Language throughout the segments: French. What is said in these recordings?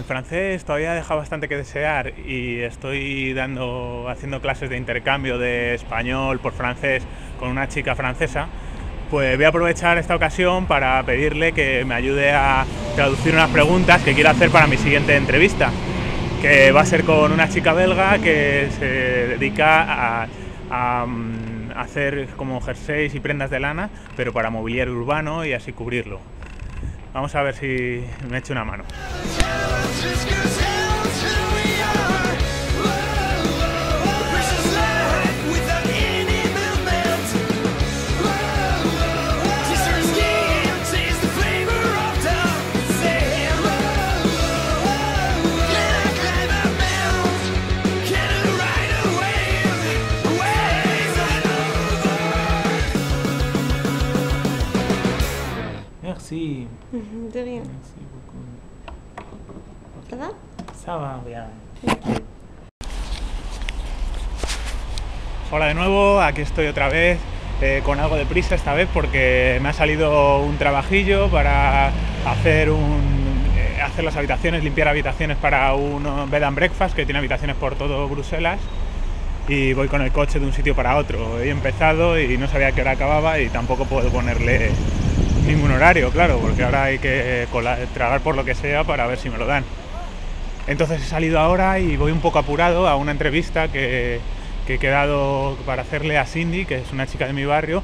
francés todavía deja bastante que desear y estoy haciendo clases de intercambio de español por francés con una chica francesa. Pues voy a aprovechar esta ocasión para pedirle que me ayude a traducir unas preguntas que quiero hacer para mi siguiente entrevista, que va a ser con una chica belga que se dedica a hacer como jerseys y prendas de lana, pero para mobiliario urbano y así cubrirlo. Vamos a ver si me echo una mano. Merci. De rien. Merci beaucoup. Ça va? Ça va bien. Hola de nuevo, aquí estoy otra vez con algo de prisa esta vez porque me ha salido un trabajillo para hacer las habitaciones, limpiar habitaciones para un bed and breakfast que tiene habitaciones por todo Bruselas y voy con el coche de un sitio para otro. He empezado y no sabía a qué hora acababa y tampoco puedo ponerle ningún horario, claro, porque ahora hay que tragar por lo que sea para ver si me lo dan. Entonces he salido ahora y voy un poco apurado a una entrevista que he quedado para hacerle a Cindy, que es una chica de mi barrio,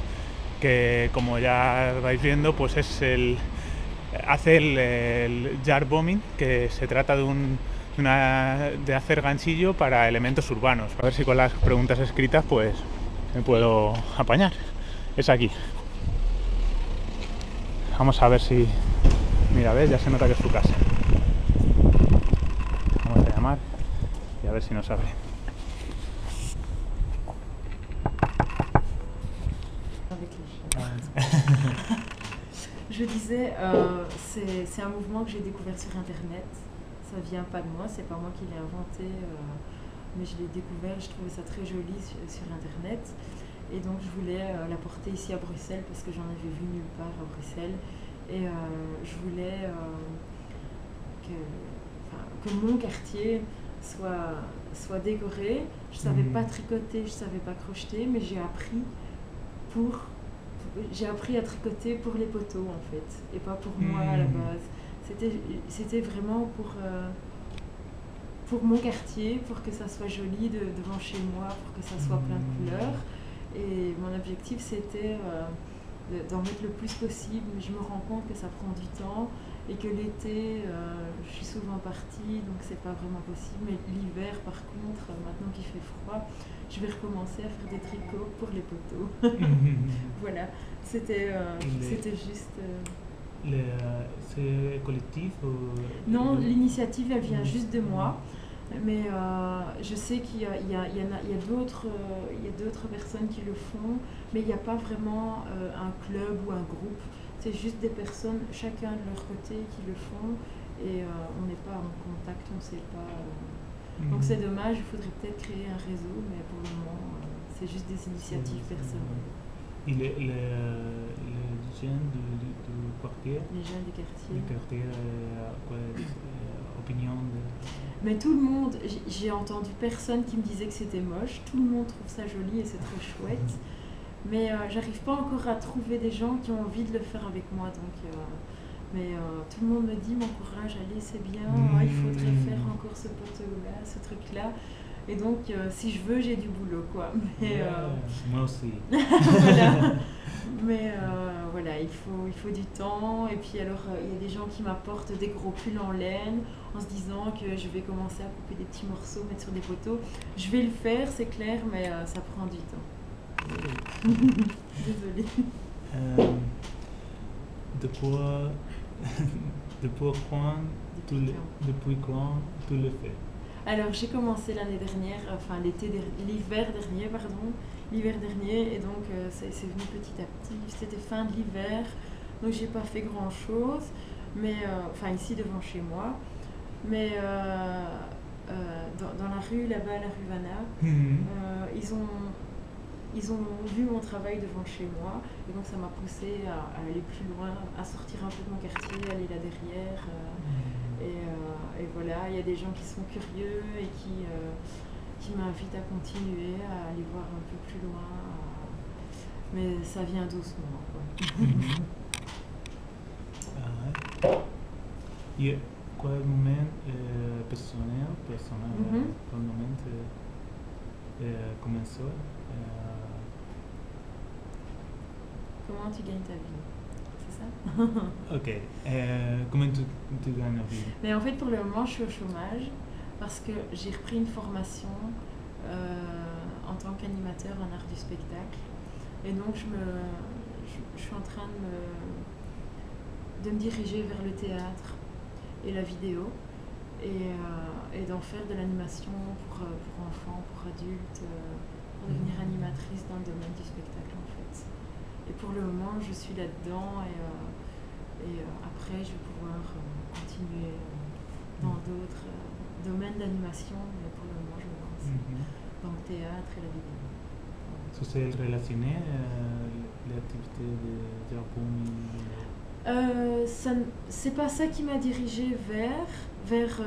que como ya vais viendo, pues hace el jar bombing, que se trata de hacer ganchillo para elementos urbanos. A ver si con las preguntas escritas pues me puedo apañar. Es aquí. Vamos a ver si... Mira, ves, ya se nota que es su casa. Vamos a llamar y a ver si nos abre. Je disais, c'est un mouvement que j'ai découvert sur Internet. Ça vient pas de moi, c'est pas moi qui l'ai inventé, mais je l'ai découvert, je trouvais ça très joli sur Internet. Et donc je voulais l'apporter ici à Bruxelles parce que j'en avais vu nulle part à Bruxelles. Et je voulais que mon quartier soit décoré. Je savais pas tricoter, je savais pas crocheter, mais j'ai appris à tricoter pour les poteaux en fait, et pas pour moi à la base. C'était vraiment pour mon quartier, pour que ça soit joli devant chez moi, pour que ça soit plein de couleurs. Et mon objectif c'était d'en mettre le plus possible. Je me rends compte que ça prend du temps et que l'été, je suis souvent partie, donc c'est pas vraiment possible. Mais l'hiver, par contre, maintenant qu'il fait froid, je vais recommencer à faire des tricots pour les poteaux. Voilà, c'était juste... C'est collectif ou... Non, l'initiative, elle vient juste de moi. Mais je sais qu'il y a d'autres personnes qui le font, mais il n'y a pas vraiment un club ou un groupe. C'est juste des personnes, chacun de leur côté, qui le font et on n'est pas en contact, on ne sait pas. Donc c'est dommage, il faudrait peut-être créer un réseau, mais pour le moment, c'est juste des initiatives personnelles. Et les jeunes du quartier? Les jeunes du quartier. Du quartier, opinion de... Mais tout le monde, j'ai entendu personne qui me disait que c'était moche, tout le monde trouve ça joli et c'est très chouette, mais j'arrive pas encore à trouver des gens qui ont envie de le faire avec moi, donc mais tout le monde me dit m'encourage, allez c'est bien, il faudrait faire encore ce poteau-là, ce truc-là, et donc si je veux j'ai du boulot quoi, mais moi aussi. voilà. Mais voilà, il faut du temps. Et puis alors, il y a des gens qui m'apportent des gros pulls en laine en se disant que je vais commencer à couper des petits morceaux, mettre sur des poteaux. Je vais le faire, c'est clair, mais ça prend du temps. Désolée. Depuis quand tu le fais? Alors j'ai commencé l'année dernière, enfin l'hiver dernier, et donc c'est venu petit à petit. C'était fin de l'hiver, donc j'ai pas fait grand chose, mais enfin ici devant chez moi, mais dans la rue là-bas, la rue Vanna, ils ont vu mon travail devant chez moi, et donc ça m'a poussé à aller plus loin, à sortir un peu de mon quartier, aller là derrière. Et voilà, il y a des gens qui sont curieux et qui m'invitent à continuer, à aller voir un peu plus loin. Mais ça vient doucement, quoi. E qual é o momento personal qual o momento começou? Comment tu gagnes ta vie? C'est ça? Ok. Comment tu gagnes la vie? Mais en fait, pour le moment, je suis au chômage parce que j'ai repris une formation en tant qu'animateur en art du spectacle. Et donc, je suis en train de me diriger vers le théâtre et la vidéo et d'en faire de l'animation pour enfants, pour adultes, pour devenir animatrice dans le domaine du spectacle en fait. Et pour le moment, je suis là-dedans et après, je vais pouvoir continuer dans d'autres domaines d'animation, mais pour le moment, je me lance dans le théâtre et la vidéo. C'est relationné l'activité de Japon? C'est pas ça qui m'a dirigée vers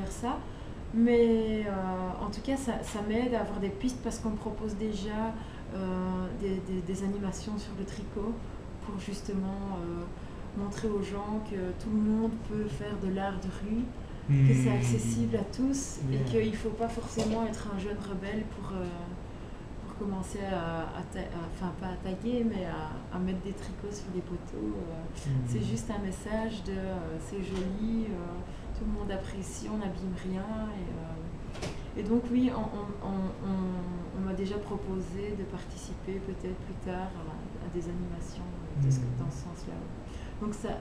ça, mais en tout cas, ça m'aide à avoir des pistes parce qu'on me propose déjà des animations sur le tricot pour justement montrer aux gens que tout le monde peut faire de l'art de rue, que c'est accessible à tous et qu'il ne faut pas forcément être un jeune rebelle pour commencer pas à tailler, mais à mettre des tricots sur des poteaux. C'est juste un message de c'est joli, tout le monde apprécie, on n'abîme rien. Et donc oui, on m'a déjà proposé de participer peut-être plus tard à des animations dans ce sens-là. Donc ça,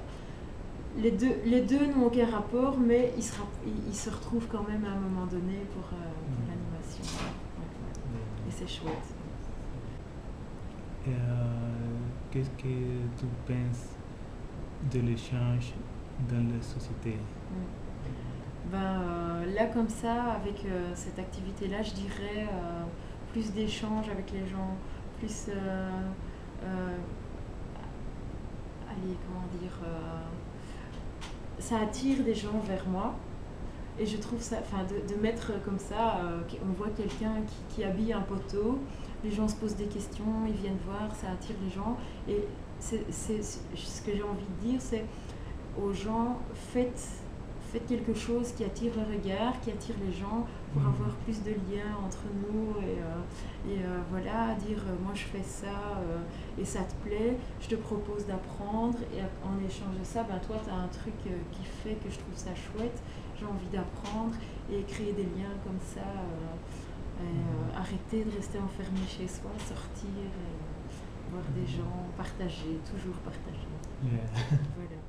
les deux n'ont aucun rapport, mais ils se retrouvent quand même à un moment donné pour l'animation. Et c'est chouette. Qu'est-ce que tu penses de l'échange dans la société? Là, comme ça, avec cette activité-là, je dirais plus d'échanges avec les gens, plus... allez, comment dire... ça attire des gens vers moi. Et je trouve ça, de mettre comme ça, on voit quelqu'un qui habille un poteau, les gens se posent des questions, ils viennent voir, ça attire les gens. Et c'est ce que j'ai envie de dire, c'est aux gens, faites quelque chose qui attire le regard, qui attire les gens pour avoir plus de liens entre nous et voilà, dire moi je fais ça et ça te plaît, je te propose d'apprendre et en échange de ça, toi tu as un truc qui fait que je trouve ça chouette, j'ai envie d'apprendre et créer des liens comme ça, arrêter de rester enfermé chez soi, sortir et voir des gens, partager, toujours partager. Yeah. Voilà.